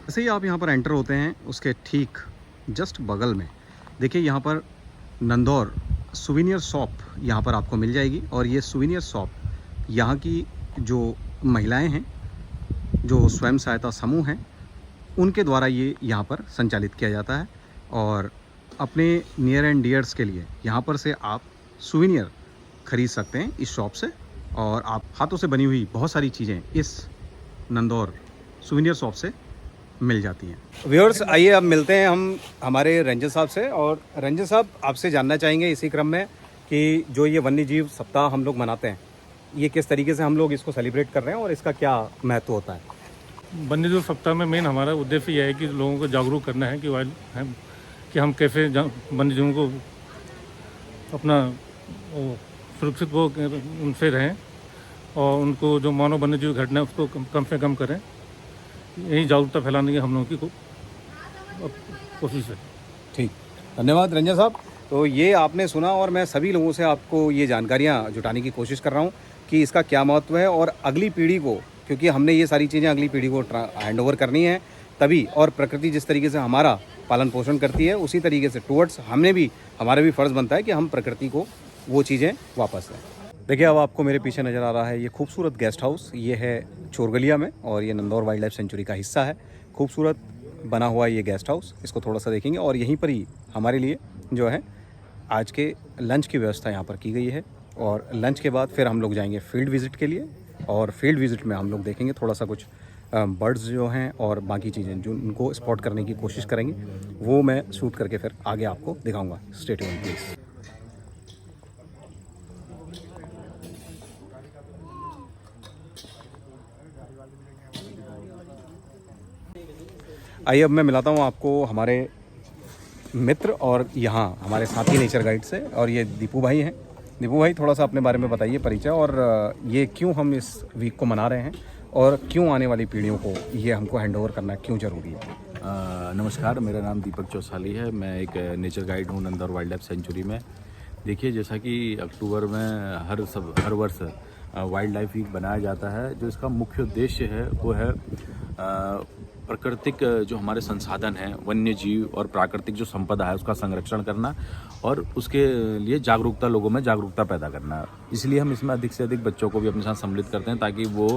Speaker 1: जैसे ही आप यहाँ पर एंटर होते हैं, उसके ठीक जस्ट बगल में देखिए यहाँ पर नंदौर सुवेनियर शॉप यहाँ पर आपको मिल जाएगी। और ये सुवेनियर शॉप यहाँ की जो महिलाएं हैं, जो स्वयं सहायता समूह हैं, उनके द्वारा ये यहाँ पर संचालित किया जाता है। और अपने नियर एंड डियर्स के लिए यहाँ पर से आप सुवेनियर ख़रीद सकते हैं इस शॉप से। और आप हाथों से बनी हुई बहुत सारी चीज़ें इस नंदौर सुवेनियर शॉप से मिल जाती हैं। व्यूअर्स, आइए अब मिलते हैं हम हमारे रेंजर साहब से। और रेंजर साहब, आपसे जानना चाहेंगे इसी क्रम में कि जो ये वन्य जीव सप्ताह हम लोग मनाते हैं, ये किस तरीके से हम लोग इसको सेलिब्रेट कर रहे हैं और इसका क्या महत्व होता है?
Speaker 13: वन्यजीव सप्ताह में मेन हमारा उद्देश्य यह है कि लोगों को जागरूक करना है कि हम कैसे वन्यजीवों को अपना सुरक्षित वो उनसे रहें और उनको जो मानव वन्यजीव घटना है उसको कम से कम करें। यही जागरूकता फैलाने की हम लोगों की कोशिश है।
Speaker 1: ठीक, धन्यवाद रंजन साहब। तो ये आपने सुना और मैं सभी लोगों से आपको ये जानकारियाँ जुटाने की कोशिश कर रहा हूँ कि इसका क्या महत्व है और अगली पीढ़ी को, क्योंकि हमने ये सारी चीज़ें अगली पीढ़ी को हैंड ओवर करनी है तभी, और प्रकृति जिस तरीके से हमारा पालन पोषण करती है उसी तरीके से टुवर्ड्स हमारा भी फ़र्ज़ बनता है कि हम प्रकृति को वो चीज़ें वापस दें। देखिए अब आपको मेरे पीछे नज़र आ रहा है ये खूबसूरत गेस्ट हाउस, ये है चोरगलिया में और ये नंदौर वाइल्ड लाइफ सेंचुरी का हिस्सा है। खूबसूरत बना हुआ ये गेस्ट हाउस, इसको थोड़ा सा देखेंगे और यहीं पर ही हमारे लिए जो है आज के लंच की व्यवस्था यहाँ पर की गई है। और लंच के बाद फिर हम लोग जाएंगे फील्ड विज़िट के लिए और फील्ड विज़िट में हम लोग देखेंगे थोड़ा सा कुछ बर्ड्स जो हैं और बाकी चीज़ें जो उनको स्पॉट करने की कोशिश करेंगे, वो मैं शूट करके फिर आगे आपको दिखाऊंगा। Stay tuned please. आइए अब मैं मिलाता हूँ आपको हमारे मित्र और यहाँ हमारे साथी नेचर गाइड से, और ये दीपू भाई हैं। दीपू भाई थोड़ा सा अपने बारे में बताइए परिचय, और ये क्यों हम इस वीक को मना रहे हैं और क्यों आने वाली पीढ़ियों को ये हमको हैंडओवर करना क्यों ज़रूरी है।
Speaker 14: नमस्कार, मेरा नाम दीपक चौसाली है। मैं एक नेचर गाइड हूँ नंदौर वाइल्ड लाइफ सेंचुरी में। देखिए, जैसा कि अक्टूबर में हर वर्ष वाइल्ड लाइफ वीक बनाया जाता है, जो इसका मुख्य उद्देश्य है वो है प्राकृतिक जो हमारे संसाधन हैं, वन्य जीव और प्राकृतिक जो संपदा है उसका संरक्षण करना और उसके लिए जागरूकता, लोगों में जागरूकता पैदा करना। इसलिए हम इसमें अधिक से अधिक बच्चों को भी अपने साथ सम्मिलित करते हैं ताकि वो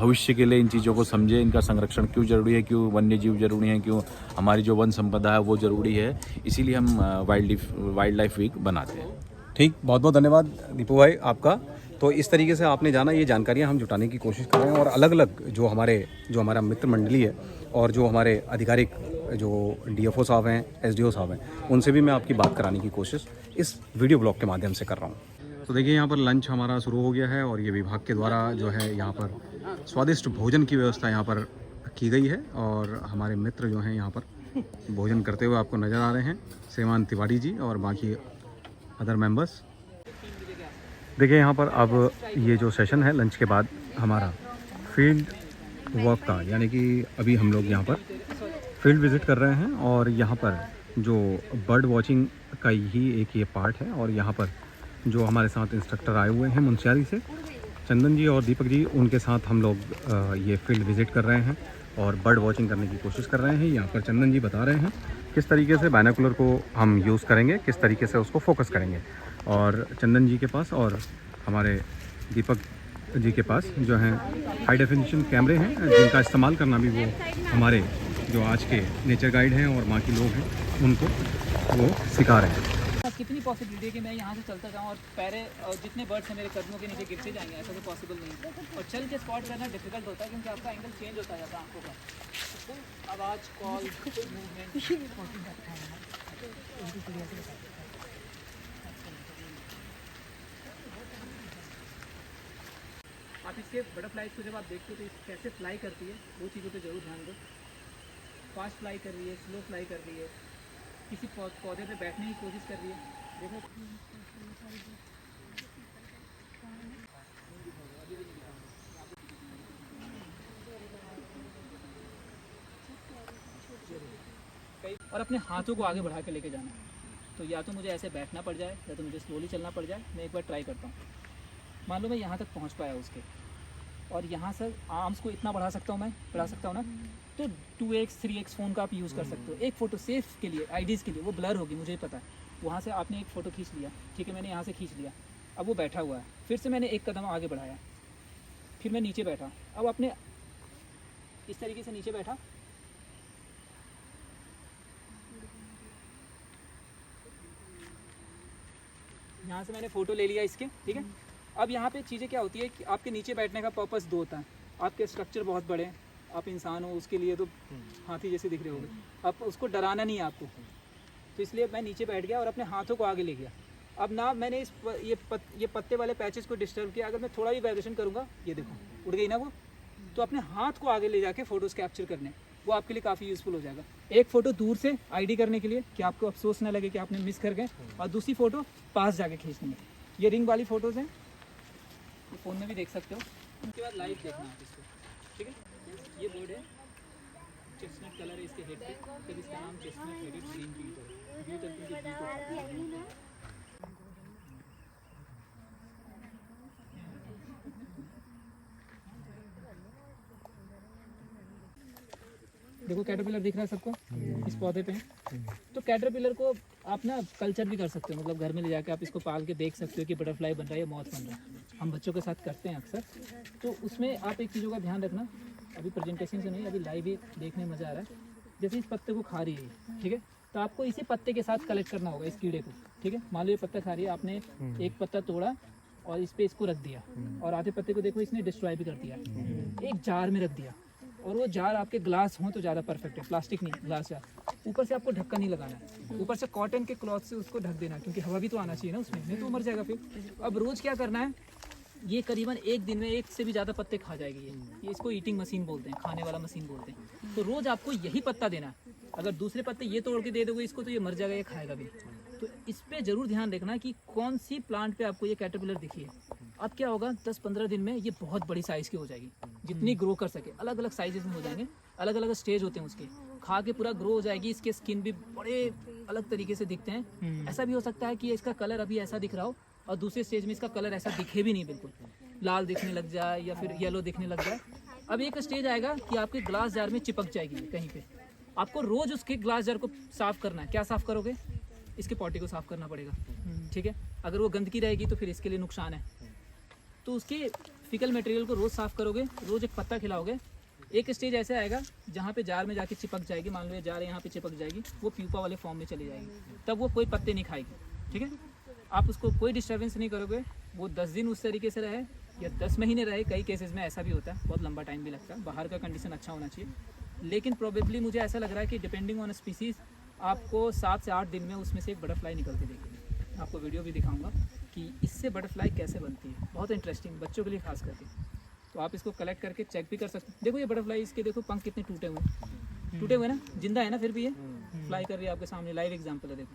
Speaker 14: भविष्य के लिए इन चीज़ों को समझे, इनका संरक्षण क्यों जरूरी है, क्यों वन्य जीव जरूरी हैं, क्यों हमारी जो वन संपदा है वो ज़रूरी है। इसीलिए हम वाइल्ड लाइफ वीक बनाते हैं।
Speaker 1: ठीक, बहुत बहुत धन्यवाद दीपू भाई आपका। तो इस तरीके से आपने जाना, ये जानकारियाँ हम जुटाने की कोशिश कर रहे हैं और अलग अलग जो हमारा मित्र मंडली है और जो हमारे आधिकारिक जो DFO साहब हैं, SDO साहब हैं, उनसे भी मैं आपकी बात कराने की कोशिश इस वीडियो ब्लॉग के माध्यम से कर रहा हूँ। तो देखिए यहाँ पर लंच हमारा शुरू हो गया है और ये विभाग के द्वारा जो है यहाँ पर स्वादिष्ट भोजन की व्यवस्था यहाँ पर की गई है और हमारे मित्र जो हैं यहाँ पर भोजन करते हुए आपको नज़र आ रहे हैं, श्रीमान तिवारी जी और बाकी अदर मेंबर्स। देखिए यहाँ पर अब ये जो सेशन है लंच के बाद हमारा फील्ड वर्क का, यानी कि अभी हम लोग यहाँ पर फील्ड विज़िट कर रहे हैं और यहाँ पर जो बर्ड वॉचिंग का ही एक ये पार्ट है। और यहाँ पर जो हमारे साथ इंस्ट्रक्टर आए हुए हैं मुंशियारी से, चंदन जी और दीपक जी, उनके साथ हम लोग ये फील्ड विज़िट कर रहे हैं और बर्ड वॉचिंग करने की कोशिश कर रहे हैं। यहाँ पर चंदन जी बता रहे हैं किस तरीके से बायनोकुलर को हम यूज़ करेंगे, किस तरीके से उसको फोकस करेंगे। और चंदन जी के पास और हमारे दीपक जी के पास जो हैं हाई डेफिनेशन कैमरे हैं, जिनका इस्तेमाल करना भी वो हमारे जो आज के नेचर गाइड हैं और बाकी लोग हैं उनको वो सिखा रहे हैं।
Speaker 3: कितनी पॉसिबिलिटी है कि मैं यहाँ से चलता जाऊँ और पैरे और जितने बर्ड्स हैं मेरे कदमों के नीचे गिरते जाएंगे, ऐसा तो पॉसिबल नहीं है। और चल के स्पॉट करना डिफिकल्ट होता है क्योंकि आपका एंगल चेंज होता जाता है आंखों का, आवाज़, कॉल, मूवमेंट। आप इसके बटरफ्लाइज को जब आप देखते हो तो कैसे फ्लाई करती है, वो चीज़ों पे जरूर ध्यान दो। फास्ट फ्लाई कर रही है, स्लो फ्लाई कर रही है, किसी पौधे पे बैठने की कोशिश कर रही है। देखो और अपने हाथों को आगे बढ़ा के लेके जाना है। तो या तो मुझे ऐसे बैठना पड़ जाए या तो मुझे स्लोली चलना पड़ जाए। मैं एक बार ट्राई करता हूँ। मान लो मैं यहाँ तक पहुँच पाया उसके, और यहाँ से आर्म्स को इतना बढ़ा सकता हूँ ना, तो 2x 3x फ़ोन का आप यूज़ कर सकते हो। एक फ़ोटो सेफ के लिए, आईडीज़ के लिए, वो ब्लर होगी मुझे पता है। वहाँ से आपने एक फ़ोटो खींच लिया, ठीक है, मैंने यहाँ से खींच लिया, अब वो बैठा हुआ है, फिर से मैंने एक कदम आगे बढ़ाया, फिर मैं नीचे बैठा, अब अपने इस तरीके से नीचे बैठा, यहाँ से मैंने फ़ोटो ले लिया इसके, ठीक है। अब यहाँ पे चीज़ें क्या होती है कि आपके नीचे बैठने का पर्पस दो होता है। आपके स्ट्रक्चर बहुत बड़े हैं, आप इंसान हो, उसके लिए तो हाथी जैसे दिख रहे होंगे, अब उसको डराना नहीं है आपको, तो इसलिए मैं नीचे बैठ गया और अपने हाथों को आगे ले गया। अब ना मैंने ये पत्ते वाले पैचेस को डिस्टर्ब किया। अगर मैं थोड़ा भी वाइब्रेशन करूँगा, ये देखो उड़ गई ना वो, तो अपने हाथ को आगे ले जाके फ़ोटोज़ कैप्चर करने, वो आपके लिए काफ़ी यूज़फुल हो जाएगा। एक फ़ोटो दूर से आईडी करने के लिए कि आपको अफसोस ना लगे कि आपने मिस कर गए, और दूसरी फ़ोटो पास जाके खींचने में। ये रिंग वाली फ़ोटोज़ हैं, ये फ़ोन में भी देख सकते हो। उसके बाद लाइव देखना आप इसको, ठीक है। ये बोर्ड है, चेस्टनट कलर है इसके हेड पे, तब इसका नाम चेस्टनट हेडेड ग्रीन बीट है। बीट अंकल के बीट होता है। देखो कैटरपिलर दिख रहा है सबको इस पौधे पे। तो कैटरपिलर को आप ना कल्चर भी कर सकते हो, मतलब घर में ले जाके आप इसको पाल के देख सकते हो कि बटरफ्लाई बन रहा है या मॉथ बन रहा है। हम बच्चों के साथ करते हैं अक्सर। तो उसमें आप एक चीज़ों का ध्यान रखना, अभी प्रेजेंटेशन से नहीं, अभी लाइव ही देखने में मज़ा आ रहा है। जैसे इस पत्ते को खा रही है, ठीक है, तो आपको इसी पत्ते के साथ कलेक्ट करना होगा इस कीड़े को, ठीक है। मान लो ये पत्ता खा रही है, आपने एक पत्ता तोड़ा और इस पर इसको रख दिया, और आधे पत्ते को देखो इसने डिस्ट्रॉय भी कर दिया, एक जार में रख दिया, और वो जार आपके ग्लास हो तो ज़्यादा परफेक्ट है, प्लास्टिक नहीं, ग्लास जार। ऊपर से आपको ढक्कन नहीं लगाना है, ऊपर से कॉटन के क्लॉथ से उसको ढक देना, क्योंकि हवा भी तो आना चाहिए ना उसमें, नहीं तो मर जाएगा फिर। अब रोज़ क्या करना है, ये करीबन एक दिन में एक से भी ज़्यादा पत्ते खा जाएगी ये इसको ईटिंग मशीन बोलते हैं, खाने वाला मशीन बोलते हैं। तो रोज़ आपको यही पत्ता देना है। अगर दूसरे पत्ते ये तोड़ के दे दोगे इसको तो ये मर जाएगा, ये खाएगा भी। तो इस पर ज़रूर ध्यान रखना कि कौन सी प्लांट पे आपको ये कैटरपिलर दिखी है। अब क्या होगा, 10-15 दिन में ये बहुत बड़ी साइज़ की हो जाएगी, जितनी ग्रो कर सके। अलग अलग साइजेस में हो जाएंगे, अलग अलग स्टेज होते हैं उसके, खा के पूरा ग्रो हो जाएगी। इसके स्किन भी बड़े अलग तरीके से दिखते हैं। ऐसा भी हो सकता है कि इसका कलर अभी ऐसा दिख रहा हो और दूसरे स्टेज में इसका कलर ऐसा दिखे भी नहीं, बिल्कुल लाल दिखने लग जाए या फिर येलो दिखने लग जाए। अब एक स्टेज आएगा कि आपके ग्लास जार में चिपक जाएगी कहीं पे। आपको रोज़ उसके ग्लास जार को साफ़ करना है। क्या साफ़ करोगे, इसके पॉटी को साफ़ करना पड़ेगा, ठीक है। अगर वो गंदगी रहेगी तो फिर इसके लिए नुकसान है। तो उसके फिकल मटेरियल को रोज़ साफ़ करोगे, रोज़ एक पत्ता खिलाओगे। एक स्टेज ऐसे आएगा जहाँ पे जार में जाके चिपक जाएगी, मान लो ये जार यहाँ पे चिपक जाएगी, वो प्यूपा वाले फॉर्म में चली जाएगी, तब वो कोई पत्ते नहीं खाएगी, ठीक है। आप उसको कोई डिस्टर्बेंस नहीं करोगे, वो 10 दिन उस तरीके से रहे या 10 महीने रहे, कई केसेस में ऐसा भी होता है, बहुत लंबा टाइम भी लगता है। बाहर का कंडीशन अच्छा होना चाहिए, लेकिन प्रोबेबली मुझे ऐसा लग रहा है कि डिपेंडिंग ऑन स्पीसीज़ आपको 7 से 8 दिन में उसमें से एक बटरफ्लाई निकलती देखेगी। आपको वीडियो भी दिखाऊंगा कि इससे बटरफ्लाई कैसे बनती है, बहुत इंटरेस्टिंग, बच्चों के लिए खास करके। तो आप इसको कलेक्ट करके चेक भी कर सकते हैं। देखो ये बटरफ्लाई, इसके देखो पंख कितने टूटे हुए ना, जिंदा है ना, फिर भी ये फ्लाई कर रही है आपके सामने, लाइव एग्जाम्पल है, देखो।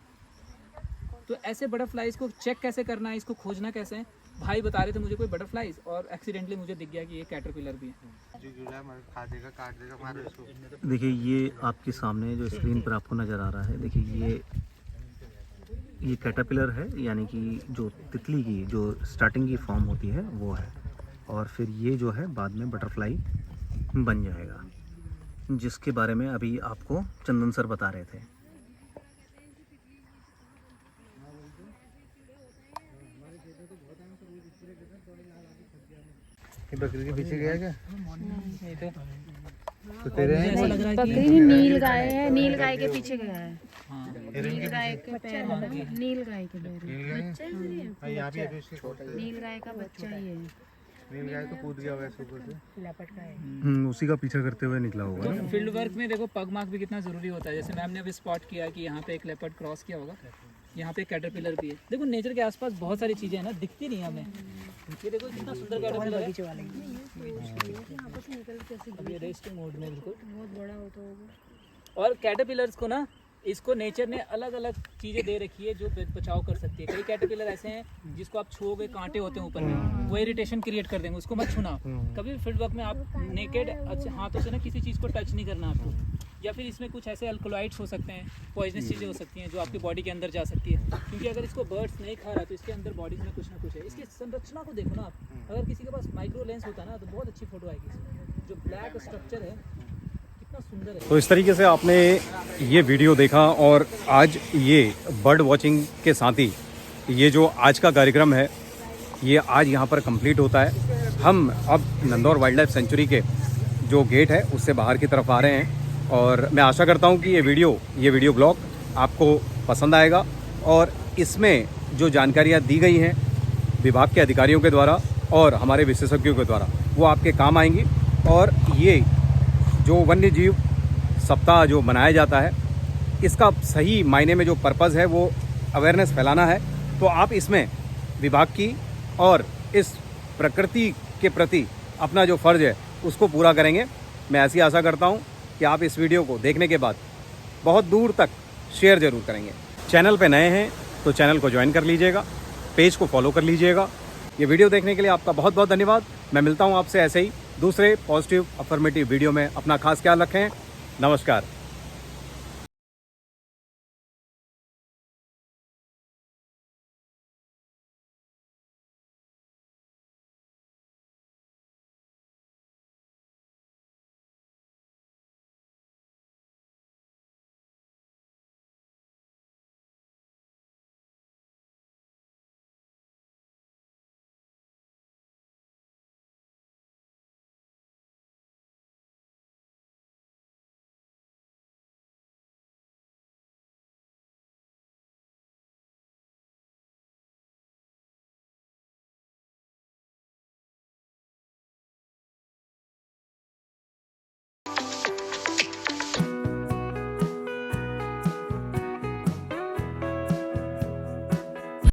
Speaker 3: तो ऐसे बटरफ्लाइज को चेक कैसे करना है, इसको खोजना कैसे है। भाई बता रहे थे मुझे कोई बटरफ्लाइज, और एक्सीडेंटली मुझे दिख गया कि ये कैटरपिलर भी है।
Speaker 1: देखिए ये आपके सामने जो स्क्रीन पर आपको नज़र आ रहा है, देखिए ये कैटरपिलर है, यानी कि जो तितली की जो स्टार्टिंग की फॉर्म होती है वो है, और फिर ये जो है बाद में बटरफ्लाई बन जाएगा, जिसके बारे में अभी आपको चंदन सर बता रहे थे।
Speaker 8: बकरी के पीछे गया क्या?
Speaker 3: तो तेरे
Speaker 10: बकरी नील गाय है, नील गाय के पीछे गया है। नील गाय के पैर है ना, नील गाय के पैर नील गाय का बच्चा ही है।
Speaker 8: नील गाय तो कूद गया होगा ऊपर से,
Speaker 10: लेपर्ड का है,
Speaker 1: उसी का पीछा करते हुए निकला होगा।
Speaker 3: तो फील्ड वर्क में देखो पग मार्क भी कितना ज़रूरी होता है। जैसे मैम ने अभी स्पॉट किया कि यहाँ पे एक लेपर्ड क्रॉस किया होगा, यहाँ पे कैटरपिलर भी है। देखो नेचर के आसपास बहुत सारी चीज़ें हैं ना, दिखती नहीं हमें। ये देखो कितना सुंदर कैटरपिलर है, अभी रेस्ट मोड में बिल्कुल,
Speaker 10: बहुत बड़ा होता होगा।
Speaker 3: और कैटरपिलर्स को ना, इसको नेचर ने अलग अलग चीज़ें दे रखी है जो बचाव कर सकती है। कई कैटरपिलर ऐसे हैं जिसको आप छूओगे, कांटे होते हैं ऊपर में, वो इरिटेशन क्रिएट कर देंगे, उसको मत छूना। कभी भी फील्ड वर्क में आप नेकेड अच्छे हाथों से ना किसी चीज़ को टच नहीं करना आपको। या फिर इसमें कुछ ऐसे अल्कोलाइड्स हो सकते हैं, पॉइजनस चीज़ें हो सकती हैं जो आपकी बॉडी के अंदर जा सकती है, क्योंकि अगर इसको बर्ड्स नहीं खा रहा तो इसके अंदर बॉडी में कुछ ना कुछ है। इसकी संरचना को देखो ना आप, अगर किसी के पास माइक्रो लेंस होता ना तो बहुत अच्छी फोटो आएगी इसमें। जो ब्लैक स्ट्रक्चर है कितना सुंदर है।
Speaker 1: तो इस तरीके से आपने ये वीडियो देखा, और आज ये बर्ड वॉचिंग के साथ ही ये जो आज का कार्यक्रम है ये आज यहाँ पर कंप्लीट होता है। हम अब नंदौर वाइल्ड लाइफ सेंचुरी के जो गेट है उससे बाहर की तरफ आ रहे हैं, और मैं आशा करता हूँ कि ये वीडियो ब्लॉग आपको पसंद आएगा, और इसमें जो जानकारियाँ दी गई हैं विभाग के अधिकारियों के द्वारा और हमारे विशेषज्ञों के द्वारा वो आपके काम आएंगी। और ये जो वन्य जीव सप्ताह जो मनाया जाता है, इसका सही मायने में जो पर्पज़ है वो अवेयरनेस फैलाना है। तो आप इसमें विभाग की और इस प्रकृति के प्रति अपना जो फ़र्ज़ है उसको पूरा करेंगे। मैं ऐसी आशा करता हूँ कि आप इस वीडियो को देखने के बाद बहुत दूर तक शेयर ज़रूर करेंगे। चैनल पे नए हैं तो चैनल को ज्वाइन कर लीजिएगा, पेज को फॉलो कर लीजिएगा। ये वीडियो देखने के लिए आपका बहुत बहुत धन्यवाद। मैं मिलता हूँ आपसे ऐसे ही दूसरे पॉजिटिव अफर्मेटिव वीडियो में। अपना खास ख्याल रखें। नमस्कार।